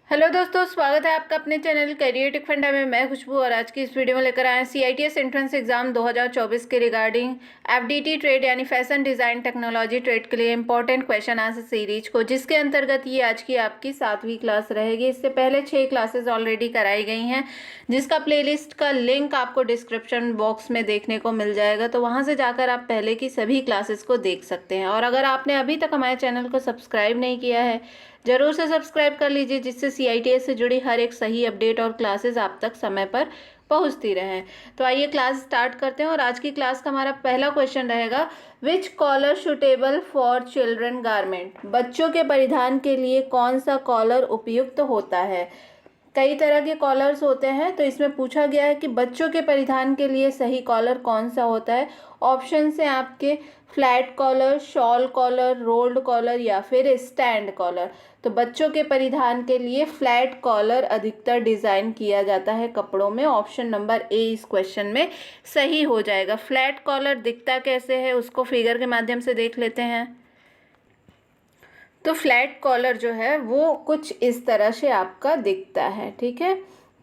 Hello दोस्तों, स्वागत है आपका अपने चैनल करियर टेक फंडा में। मैं खुशबू और आज की इस वीडियो में लेकर आए हैं CITS एंट्रेंस एग्जाम 2024 के रिगार्डिंग FDT ट्रेड यानी फैशन डिज़ाइन टेक्नोलॉजी ट्रेड के लिए इंपॉर्टेंट क्वेश्चन आंसर सीरीज को, जिसके अंतर्गत ये आज की आपकी 7वीं क्लास रहेगी। इससे पहले 6 क्लासेस ऑलरेडी कराई गई हैं, जिसका प्लेलिस्ट का लिंक आपको डिस्क्रिप्शन बॉक्स में देखने को मिल जाएगा, तो वहाँ से जाकर आप पहले की सभी क्लासेस को देख सकते हैं। और अगर आपने अभी तक हमारे चैनल को सब्सक्राइब नहीं किया है, जरूर से सब्सक्राइब कर लीजिए, जिससे CITS से जुड़ी हर एक सही अपडेट और क्लासेस आप तक समय पर पहुंचती रहें। तो आइए क्लास स्टार्ट करते हैं। और आज की क्लास का हमारा पहला क्वेश्चन रहेगा, which collar suitable for children garment. बच्चों के परिधान के लिए कौन सा कॉलर उपयुक्त होता है। कई तरह के कॉलर्स होते हैं, तो इसमें पूछा गया है कि बच्चों के परिधान के लिए सही कॉलर कौन सा होता है। ऑप्शन है आपके flat collar, shawl collar, rolled collar या फिर स्टैंड कॉलर। तो बच्चों के परिधान के लिए फ्लैट कॉलर अधिकतर डिज़ाइन किया जाता है कपड़ों में। ऑप्शन नंबर ए इस क्वेश्चन में सही हो जाएगा। फ्लैट कॉलर दिखता कैसे है उसको फिगर के माध्यम से देख लेते हैं। तो फ्लैट कॉलर जो है वो कुछ इस तरह से आपका दिखता है, ठीक है।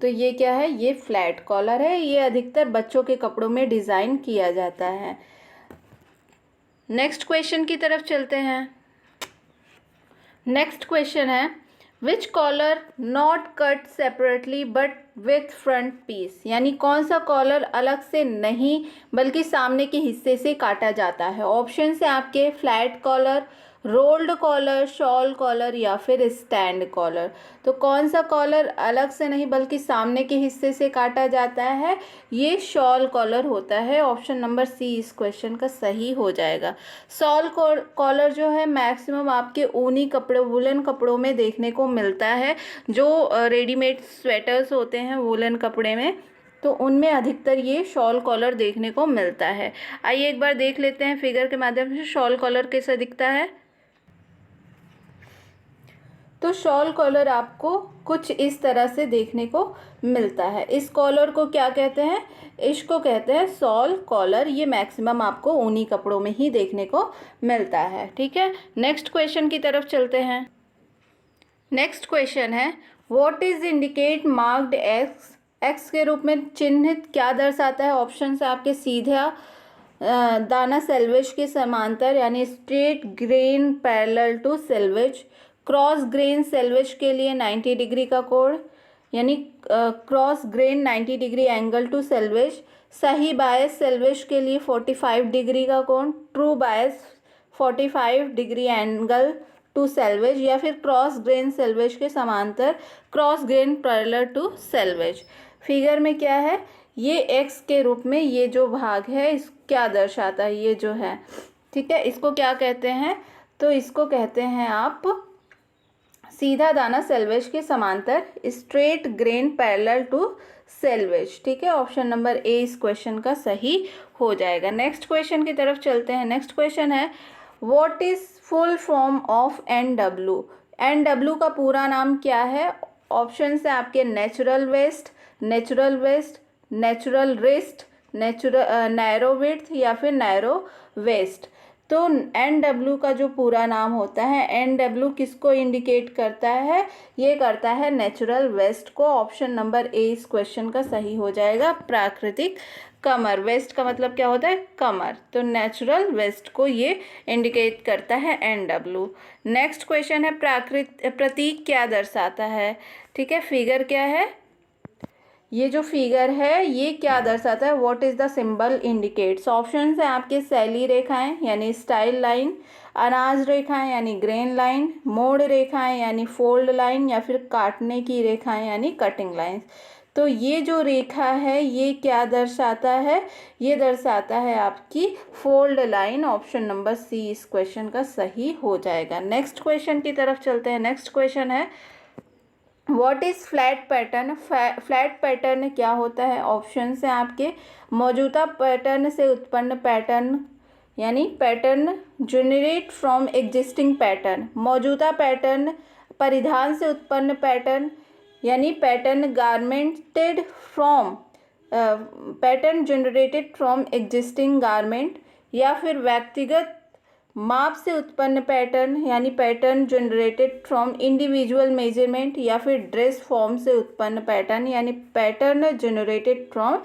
तो ये क्या है, ये फ्लैट कॉलर है। ये अधिकतर बच्चों के कपड़ों में डिज़ाइन किया जाता है। नेक्स्ट क्वेश्चन की तरफ चलते हैं। नेक्स्ट क्वेश्चन है, which collar not cut separately but with front piece. यानी कौन सा कॉलर अलग से नहीं बल्कि सामने के हिस्से से काटा जाता है। ऑप्शन है आपके flat collar, rolled collar, shawl collar या फिर स्टैंड कॉलर। तो कौन सा कॉलर अलग से नहीं बल्कि सामने के हिस्से से काटा जाता है, ये शॉल कॉलर होता है। ऑप्शन नंबर सी इस क्वेश्चन का सही हो जाएगा। शॉल कॉलर जो है मैक्सिमम आपके ऊनी कपड़े, वुलन कपड़ों में देखने को मिलता है। जो रेडीमेड स्वेटर्स होते हैं वुलन कपड़े में, तो उनमें अधिकतर ये शॉल कॉलर देखने को मिलता है। आइए एक बार देख लेते हैं फिगर के माध्यम से शॉल कॉलर कैसा दिखता है। तो शॉल कॉलर आपको कुछ इस तरह से देखने को मिलता है। इस कॉलर को क्या कहते हैं, इसको कहते हैं शॉल कॉलर। ये मैक्सिमम आपको ऊनी कपड़ों में ही देखने को मिलता है, ठीक है। नेक्स्ट क्वेश्चन की तरफ चलते हैं। नेक्स्ट क्वेश्चन है, what is indicate marked x. X के रूप में चिन्हित क्या दर्शाता है। ऑप्शन है आपके सीधा दाना सेल्वेज के समांतर यानी straight grain parallel to selvage. Cross grain selvage के लिए 90 डिग्री का कोण यानी cross grain 90 degree angle to selvage. सही बायस सेल्वेज के लिए 45 डिग्री का कोण, true bias 45 degree angle to selvage या फिर क्रॉस ग्रेन सेल्वेज के समांतर cross grain parallel to selvage. Figure में क्या है, ये एक्स के रूप में ये जो भाग है इस क्या दर्शाता है, ये जो है, ठीक है। इसको क्या कहते हैं, तो इसको कहते हैं आप सीधा दाना सेल्वेज के समांतर straight grain parallel to selvage, ठीक है। ऑप्शन नंबर ए इस क्वेश्चन का सही हो जाएगा। नेक्स्ट क्वेश्चन की तरफ चलते हैं। नेक्स्ट क्वेश्चन है, what is full form of NW। NW का पूरा नाम क्या है। ऑप्शन है आपके natural waist, natural waist, natural wrist, narrow width या फिर नैरो वेस्ट। तो NW का जो पूरा नाम होता है, NW किसको इंडिकेट करता है, ये करता है नेचुरल वेस्ट को। ऑप्शन नंबर ए इस क्वेश्चन का सही हो जाएगा। प्राकृतिक कमर, वेस्ट का मतलब क्या होता है, कमर, तो नेचुरल वेस्ट को ये इंडिकेट करता है NW। नेक्स्ट क्वेश्चन है, प्रतीक क्या दर्शाता है, ठीक है। फिगर क्या है, ये जो फिगर है ये क्या दर्शाता है, what is the symbol indicates. Option है आपके शैली रेखाएं यानी स्टाइल लाइन, अनाज रेखाएं यानी ग्रेन लाइन, मोड़ रेखाएं यानी फोल्ड लाइन या फिर काटने की रेखाएं यानी कटिंग लाइन। तो ये जो रेखा है ये क्या दर्शाता है, ये दर्शाता है आपकी fold line. Option number C इस क्वेश्चन का सही हो जाएगा। नेक्स्ट क्वेश्चन की तरफ चलते हैं। नेक्स्ट क्वेश्चन है, what is flat pattern. Flat pattern क्या होता है। ऑप्शन है आपके मौजूदा पैटर्न से उत्पन्न पैटर्न यानी pattern generate from existing pattern. मौजूदा पैटर्न, परिधान से उत्पन्न पैटर्न यानी pattern garmented from, pattern generated from existing garment या फिर व्यक्तिगत माप से उत्पन्न पैटर्न यानी pattern generated from individual measurement, या फिर ड्रेस फॉर्म से उत्पन्न पैटर्न यानी pattern generated from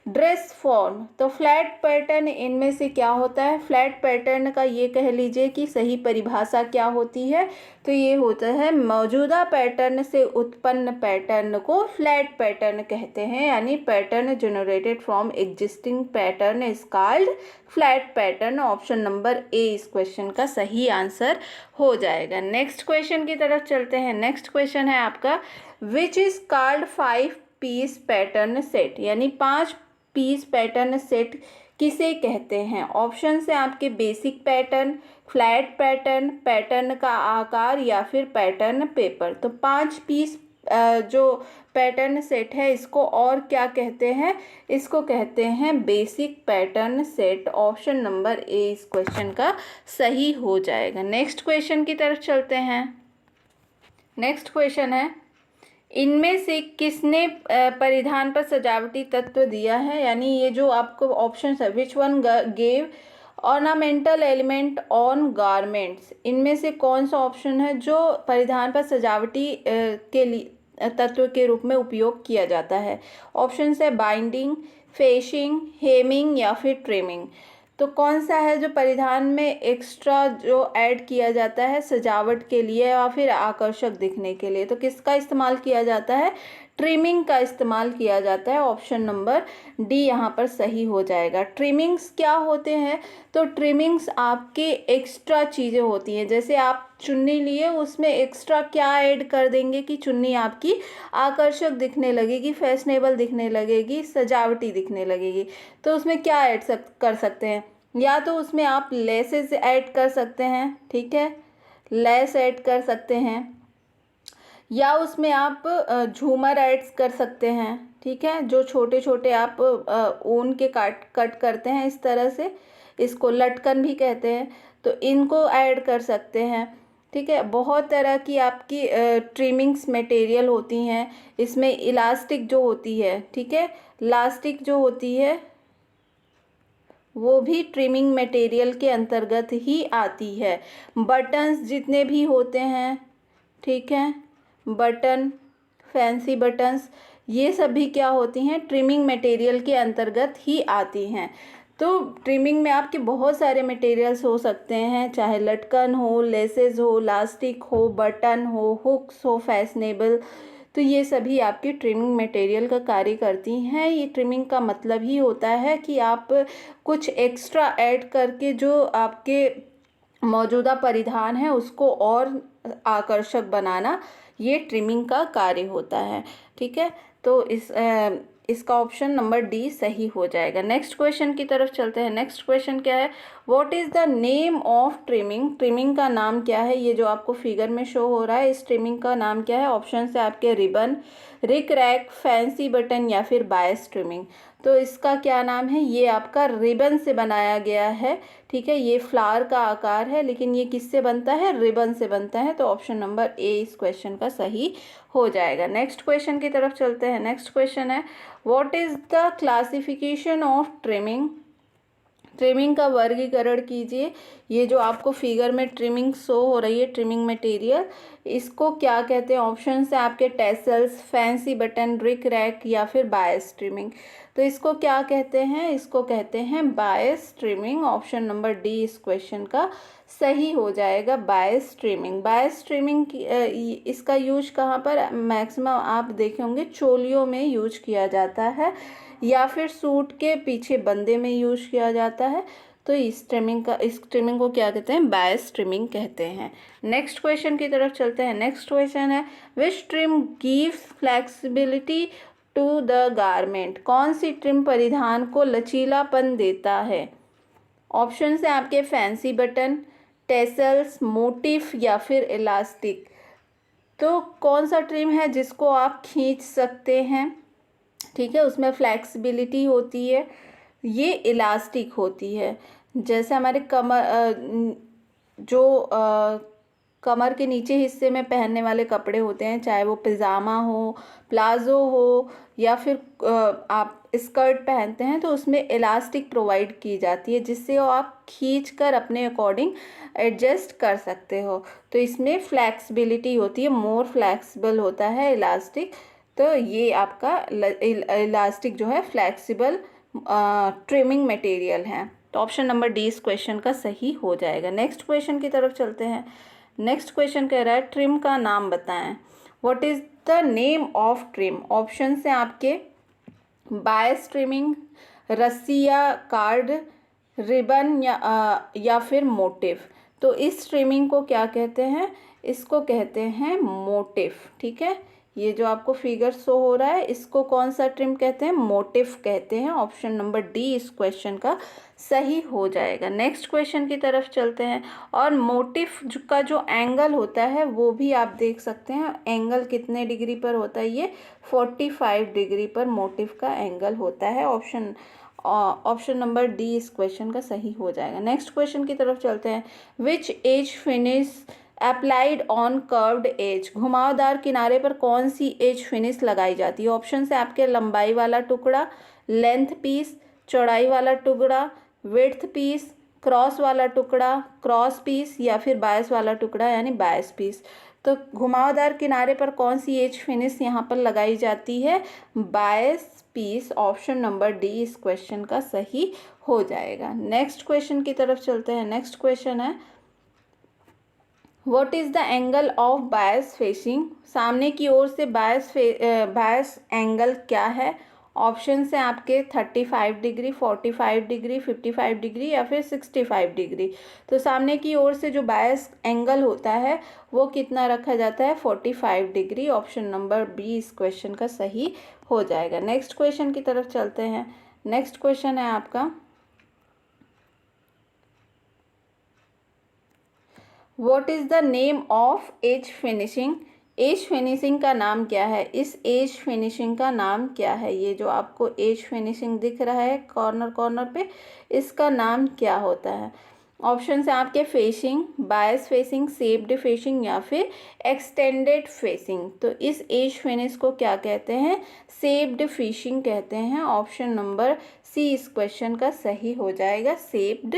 dress form. तो फ्लैट पैटर्न इनमें से क्या होता है? फ्लैट पैटर्न का ये कह लीजिए कि सही परिभाषा क्या होती है, तो ये होता है मौजूदा पैटर्न से उत्पन्न पैटर्न को फ्लैट पैटर्न कहते हैं, यानी pattern generated from existing pattern is called flat pattern. Option number A इस क्वेश्चन का सही आंसर हो जाएगा। नेक्स्ट क्वेश्चन की तरफ चलते हैं। नेक्स्ट क्वेश्चन है आपका which is called 5 piece pattern set, यानी 5 पीस पैटर्न सेट किसे कहते हैं? ऑप्शन है आपके basic pattern, flat pattern, pattern का आकार, या फिर पैटर्न पेपर। तो 5 पीस जो पैटर्न सेट है इसको और क्या कहते हैं? इसको कहते हैं basic pattern set. Option number A इस क्वेश्चन का सही हो जाएगा। नेक्स्ट क्वेश्चन की तरफ चलते हैं। नेक्स्ट क्वेश्चन है इनमें से किसने परिधान पर सजावटी तत्व दिया है, यानी ये जो आपको ऑप्शन है which one gave ornamental element on garments, इनमें से कौन सा ऑप्शन है जो परिधान पर सजावटी के लिए तत्व के रूप में उपयोग किया जाता है? ऑप्शन है बाइंडिंग, फेशिंग, हेमिंग, या फिर ट्रिमिंग। तो कौन सा है जो परिधान में एक्स्ट्रा जो ऐड किया जाता है सजावट के लिए या फिर आकर्षक दिखने के लिए? तो किसका इस्तेमाल किया जाता है? ट्रिमिंग का इस्तेमाल किया जाता है। ऑप्शन नंबर डी यहाँ पर सही हो जाएगा। ट्रिमिंग्स क्या होते हैं? तो ट्रिमिंग्स आपके एक्स्ट्रा चीज़ें होती हैं, जैसे आप चुन्नी लिए उसमें एक्स्ट्रा क्या ऐड कर देंगे कि चुन्नी आपकी आकर्षक दिखने लगेगी, फैशनेबल दिखने लगेगी, सजावटी दिखने लगेगी। तो उसमें क्या ऐड कर सकते हैं? या तो उसमें आप लेसेस ऐड कर सकते हैं, ठीक है, लेस ऐड कर सकते हैं, या उसमें आप झूमर ऐड कर सकते हैं, ठीक है, जो छोटे छोटे आप ऊन के कट करते हैं इस तरह से, इसको लटकन भी कहते हैं, तो इनको ऐड कर सकते हैं, ठीक है। बहुत तरह की आपकी ट्रिमिंग्स मटेरियल होती हैं, इसमें इलास्टिक जो होती है, ठीक है, इलास्टिक जो होती है वो भी ट्रिमिंग मटेरियल के अंतर्गत ही आती है। बटन्स जितने भी होते हैं, ठीक है, बटन, फैंसी बटन्स, ये सभी क्या होती हैं? ट्रिमिंग मटेरियल के अंतर्गत ही आती हैं। तो ट्रिमिंग में आपके बहुत सारे मटेरियल्स हो सकते हैं, चाहे लटकन हो, लेसेस हो, इलास्टिक हो, बटन हो, हुक्स हो, फैशनेबल, तो ये सभी आपकी ट्रिमिंग मटेरियल का कार्य करती हैं। ये ट्रिमिंग का मतलब ही होता है कि आप कुछ एक्स्ट्रा ऐड करके जो आपके मौजूदा परिधान है उसको और आकर्षक बनाना, ये ट्रिमिंग का कार्य होता है, ठीक है। तो इसका ऑप्शन नंबर डी सही हो जाएगा। नेक्स्ट क्वेश्चन की तरफ चलते हैं। नेक्स्ट क्वेश्चन क्या है? What is the name of trimming? Trimming का नाम क्या है? ये जो आपको फिगर में शो हो रहा है, इस ट्रिमिंग का नाम क्या है? ऑप्शन है आपके रिबन, रिक रैक, फैंसी बटन, या फिर बायस ट्रिमिंग। तो इसका क्या नाम है? ये आपका रिबन से बनाया गया है, ठीक है। ये फ्लावर का आकार है, लेकिन ये किससे बनता है? रिबन से बनता है। तो ऑप्शन नंबर ए इस क्वेश्चन का सही हो जाएगा। नेक्स्ट क्वेश्चन की तरफ चलते हैं। नेक्स्ट क्वेश्चन है what is the classification of trimming? Trimming का वर्गीकरण कीजिए। ये जो आपको फिगर में ट्रिमिंग शो हो रही है, ट्रिमिंग मटेरियल, इसको क्या कहते हैं? ऑप्शन है आपके टेसल्स, फैंसी बटन, रिक रैक, या फिर बायस ट्रिमिंग। तो इसको क्या कहते हैं? इसको कहते हैं बायस ट्रिमिंग। ऑप्शन नंबर डी इस क्वेश्चन का सही हो जाएगा, बायस ट्रिमिंग। बायस ट्रिमिंग इसका यूज कहाँ पर मैक्सिमम आप देखे होंगे? चोलियों में यूज किया जाता है, या फिर सूट के पीछे बंदे में यूज किया जाता है। तो इस ट्रिमिंग को क्या कहते हैं? बायस ट्रिमिंग कहते हैं। नेक्स्ट क्वेश्चन की तरफ चलते हैं। नेक्स्ट क्वेश्चन है which trim gives flexibility to the garment? कौन सी ट्रिम परिधान को लचीलापन देता है? ऑप्शन है आपके फैंसी बटन, टेसल्स, मोटिफ, या फिर इलास्टिक। तो कौन सा ट्रिम है जिसको आप खींच सकते हैं, ठीक है, उसमें फ्लेक्सिबिलिटी होती है? ये इलास्टिक होती है। जैसे हमारे कमर जो कमर के नीचे हिस्से में पहनने वाले कपड़े होते हैं, चाहे वो पिजामा हो, प्लाजो हो या फिर आप स्कर्ट पहनते हैं, तो उसमें इलास्टिक प्रोवाइड की जाती है जिससे आप खींच कर अपने अकॉर्डिंग एडजस्ट कर सकते हो। तो इसमें फ्लैक्सिबिलिटी होती है, मोर फ्लैक्सिबल होता है इलास्टिक। तो ये आपका इलास्टिक जो है फ्लैक्सिबल ट्रिमिंग मटेरियल है। तो ऑप्शन नंबर डी इस क्वेश्चन का सही हो जाएगा। नेक्स्ट क्वेश्चन की तरफ चलते हैं। नेक्स्ट क्वेश्चन कह रहा है ट्रिम का नाम बताएं। What is the name of trim? Option है आपके बायस ट्रिमिंग, रस्सी या कार्ड, रिबन या फिर मोटिव। तो इस ट्रिमिंग को क्या कहते हैं? इसको कहते हैं मोटिव। ठीक है, ये जो आपको फिगर शो हो रहा है इसको कौन सा ट्रिम कहते हैं? मोटिव कहते हैं। ऑप्शन नंबर डी इस क्वेश्चन का सही हो जाएगा। नेक्स्ट क्वेश्चन की तरफ चलते हैं। और मोटिव का जो एंगल होता है वो भी आप देख सकते हैं, एंगल कितने डिग्री पर होता है? ये 45 डिग्री पर मोटिव का एंगल होता है। ऑप्शन नंबर डी इस क्वेश्चन का सही हो जाएगा। नेक्स्ट क्वेश्चन की तरफ चलते हैं। Which edge finish applied on curved edge? घुमावदार किनारे पर कौन सी एज फिनिश लगाई जाती है? ऑप्शन है आपके लंबाई वाला टुकड़ा, लेंथ पीस, चौड़ाई वाला टुकड़ा, विड्थ पीस, क्रॉस वाला टुकड़ा, क्रॉस पीस या फिर बायस वाला टुकड़ा यानी बायस पीस। तो घुमावदार किनारे पर कौन सी एज फिनिश यहाँ पर लगाई जाती है? बायस पीस। ऑप्शन नंबर डी इस क्वेश्चन का सही हो जाएगा। नेक्स्ट क्वेश्चन की तरफ चलते हैं। नेक्स्ट क्वेश्चन है what is the angle of bias facing? सामने की ओर से बायस एंगल क्या है? ऑप्शन है आपके 35 डिग्री, 45 डिग्री, 55 डिग्री या फिर 65 डिग्री। तो सामने की ओर से जो बायस एंगल होता है वो कितना रखा जाता है? 45 डिग्री। ऑप्शन नंबर बी इस क्वेश्चन का सही हो जाएगा। नेक्स्ट क्वेश्चन की तरफ चलते हैं। नेक्स्ट क्वेश्चन है आपका what is the name of edge finishing? Edge finishing का नाम क्या है? इस एज फिनिशिंग का नाम क्या है? ये जो आपको एज फिनिशिंग दिख रहा है कॉर्नर कॉर्नर पे, इसका नाम क्या होता है? ऑप्शन है आपके फेसिंग, बायस फेसिंग, शेप्ड फेसिंग या फिर एक्सटेंडेड फेसिंग। तो इस एज फिनिश को क्या कहते हैं? शेप्ड फिशिंग कहते हैं। ऑप्शन नंबर सी इस क्वेश्चन का सही हो जाएगा, शेप्ड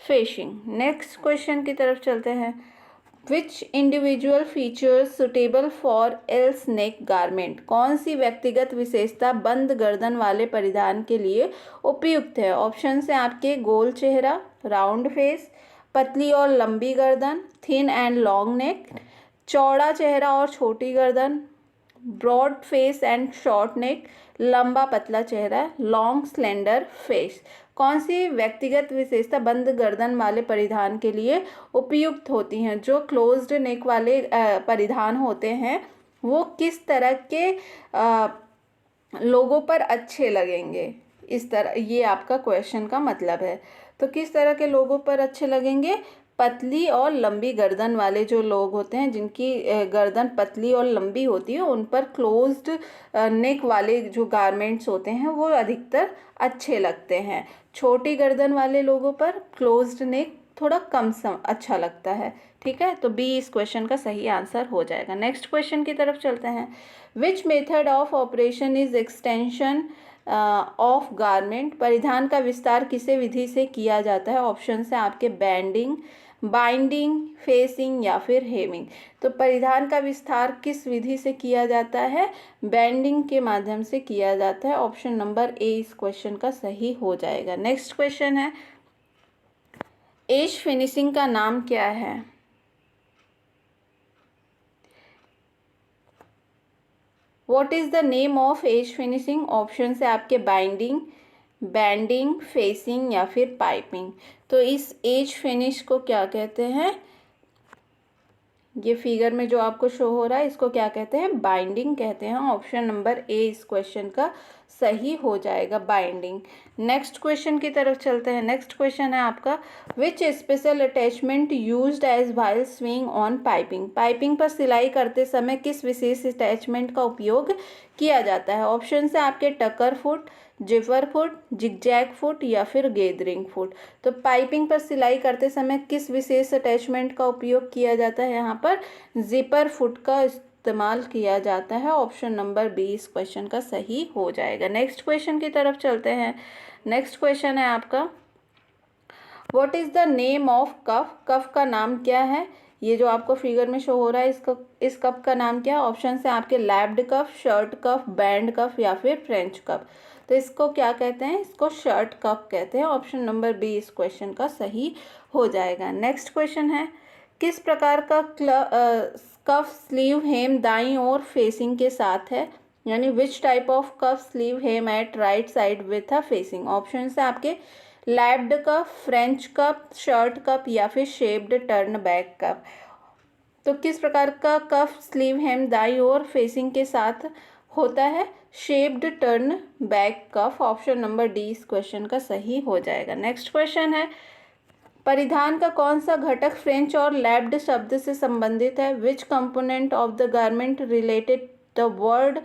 फिशिंग। नेक्स्ट क्वेश्चन की तरफ चलते हैं। Which individual features suitable for else neck garment? कौन सी व्यक्तिगत विशेषता बंद गर्दन वाले परिधान के लिए उपयुक्त है? ऑप्शन है आपके गोल चेहरा, राउंड फेस, पतली और लंबी गर्दन, थिन एंड लॉन्ग नेक, चौड़ा चेहरा और छोटी गर्दन, ब्रॉड फेस एंड शॉर्ट नेक, लंबा पतला चेहरा, लॉन्ग स्लेंडर फेस। कौन सी व्यक्तिगत विशेषता बंद गर्दन वाले परिधान के लिए उपयुक्त होती हैं? जो क्लोज्ड नेक वाले परिधान होते हैं वो किस तरह के लोगों पर अच्छे लगेंगे? इस तरह ये आपका क्वेश्चन का मतलब है। तो किस तरह के लोगों पर अच्छे लगेंगे? पतली और लंबी गर्दन वाले जो लोग होते हैं, जिनकी गर्दन पतली और लंबी होती है, उन पर क्लोज्ड नेक वाले जो गारमेंट्स होते हैं वो अधिकतर अच्छे लगते हैं। छोटी गर्दन वाले लोगों पर क्लोज्ड नेक थोड़ा कम अच्छा लगता है। ठीक है, तो बी इस क्वेश्चन का सही आंसर हो जाएगा। नेक्स्ट क्वेश्चन की तरफ चलते हैं। Which method of operation is extension of garment? परिधान का विस्तार किसे विधि से किया जाता है? ऑप्शन है आपके बैंडिंग, बाइंडिंग, फेसिंग या फिर हेमिंग। तो परिधान का विस्तार किस विधि से किया जाता है? बैंडिंग के माध्यम से किया जाता है। ऑप्शन नंबर ए इस क्वेश्चन का सही हो जाएगा। नेक्स्ट क्वेश्चन है एज फिनिशिंग का नाम क्या है? What is the name of edge finishing? Option है आपके बाइंडिंग, बैंडिंग, फेसिंग या फिर पाइपिंग। तो इस एज फिनिश को क्या कहते हैं? ये फिगर में जो आपको शो हो रहा है इसको क्या कहते हैं? बाइंडिंग कहते हैं। ऑप्शन नंबर ए इस क्वेश्चन का सही हो जाएगा, बाइंडिंग। नेक्स्ट क्वेश्चन की तरफ चलते हैं। नेक्स्ट क्वेश्चन है आपका which special attachment used as while sewing on piping? Piping पर सिलाई करते समय किस विशेष अटैचमेंट का उपयोग किया जाता है? ऑप्शन है आपके tucker foot, zipper foot, zigzag foot या फिर गैदरिंग फुट। तो पाइपिंग पर सिलाई करते समय किस विशेष अटैचमेंट का उपयोग किया जाता है? यहाँ पर जिपर फुट का इस्तेमाल किया जाता है। ऑप्शन नंबर बी इस क्वेश्चन का सही हो जाएगा। नेक्स्ट क्वेश्चन की तरफ चलते हैं। नेक्स्ट क्वेश्चन है आपका, what is the name of cuff? Cuff का नाम क्या है? ये जो आपको फिगर में शो हो रहा है इस कप का नाम क्या है? ऑप्शन है आपके लैप्ड कफ, शर्ट कफ, बैंड कफ या फिर फ्रेंच कप। तो इसको क्या कहते हैं? इसको शर्ट कप कहते हैं। ऑप्शन नंबर बी इस क्वेश्चन का सही हो जाएगा। नेक्स्ट क्वेश्चन है, किस प्रकार का कफ स्लीव हेम दाईं ओर फेसिंग के साथ है? यानी which type of cuff sleeve hem at right side with a facing. Option है आपके lapped cuff, French cuff, shirt cuff या फिर शेप्ड टर्न बैक कप। तो किस प्रकार का कफ स्लीव हेम दाईं ओर फेसिंग के साथ होता है? शेप्ड टर्न बैक कफ। ऑप्शन नंबर डी इस क्वेश्चन का सही हो जाएगा। नेक्स्ट क्वेश्चन है, परिधान का कौन सा घटक फ्रेंच और लैप्ड शब्द से संबंधित है? विच component of the garment related the word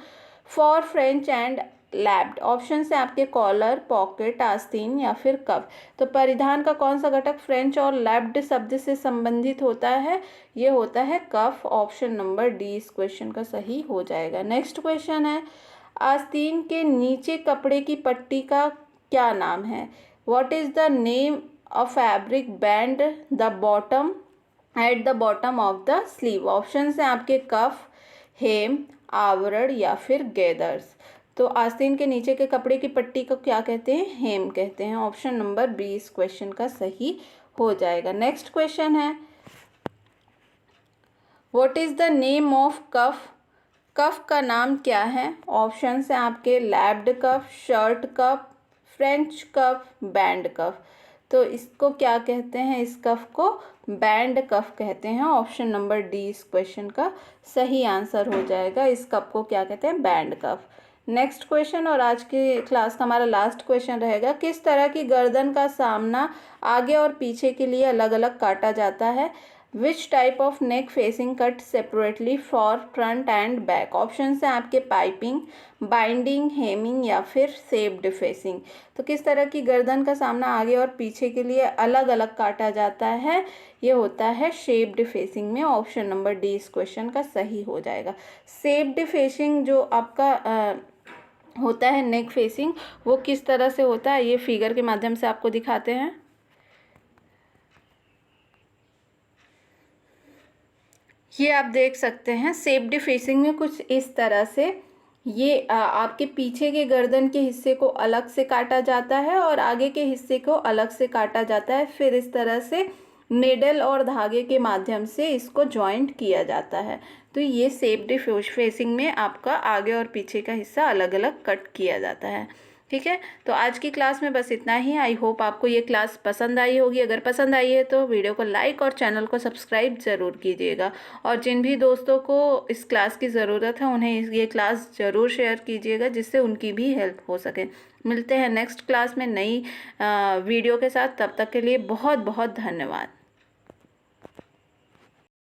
for French and lapped. Option है आपके कॉलर, पॉकेट, आस्तीन या फिर कफ। तो परिधान का कौन सा घटक फ्रेंच और लैप्ड शब्द से संबंधित होता है? ये होता है कफ। ऑप्शन नंबर डी इस क्वेश्चन का सही हो जाएगा। नेक्स्ट क्वेश्चन है, आस्तीन के नीचे कपड़े की पट्टी का क्या नाम है? What is the name a fabric band the bottom at the bottom of the sleeve. Option है आपके कफ, हेम, आवरण या फिर गैदर्स। तो आस्तीन के नीचे के कपड़े की पट्टी को क्या कहते हैं? हेम कहते हैं। ऑप्शन नंबर बी इस क्वेश्चन का सही हो जाएगा। नेक्स्ट क्वेश्चन है, what is the name of cuff? Cuff का नाम क्या है? ऑप्शन है आपके lapped cuff, shirt cuff, French cuff, band cuff. तो इसको क्या कहते हैं? इस कफ को बैंड कफ कहते हैं। ऑप्शन नंबर डी इस क्वेश्चन का सही आंसर हो जाएगा। इस कप को क्या कहते हैं? बैंड कफ। नेक्स्ट क्वेश्चन और आज की क्लास का हमारा लास्ट क्वेश्चन रहेगा, किस तरह की गर्दन का सामना आगे और पीछे के लिए अलग अलग काटा जाता है? विच type of neck facing cut separately for front end back. Option है आपके पाइपिंग, बाइंडिंग, हेमिंग या फिर शेप्ड फेसिंग। तो किस तरह की गर्दन का सामना आगे और पीछे के लिए अलग अलग काटा जाता है? ये होता है शेप्ड फेसिंग में। ऑप्शन नंबर डी इस क्वेश्चन का सही हो जाएगा। शेप्ड फेसिंग जो आपका होता है नेक फेसिंग, वो किस तरह से होता है ये फिगर के माध्यम से आपको दिखाते हैं। ये आप देख सकते हैं शेप्ड फेसिंग में कुछ इस तरह से ये आपके पीछे के गर्दन के हिस्से को अलग से काटा जाता है और आगे के हिस्से को अलग से काटा जाता है। फिर इस तरह से नेडल और धागे के माध्यम से इसको जॉइंट किया जाता है। तो ये शेप्ड फेसिंग में आपका आगे और पीछे का हिस्सा अलग अलग कट किया जाता है। ठीक है, तो आज की क्लास में बस इतना ही। आई होप आपको ये क्लास पसंद आई होगी। अगर पसंद आई है तो वीडियो को लाइक और चैनल को सब्सक्राइब ज़रूर कीजिएगा। और जिन भी दोस्तों को इस क्लास की ज़रूरत है उन्हें ये क्लास ज़रूर शेयर कीजिएगा, जिससे उनकी भी हेल्प हो सके। मिलते हैं नेक्स्ट क्लास में नई वीडियो के साथ। तब तक के लिए बहुत बहुत धन्यवाद।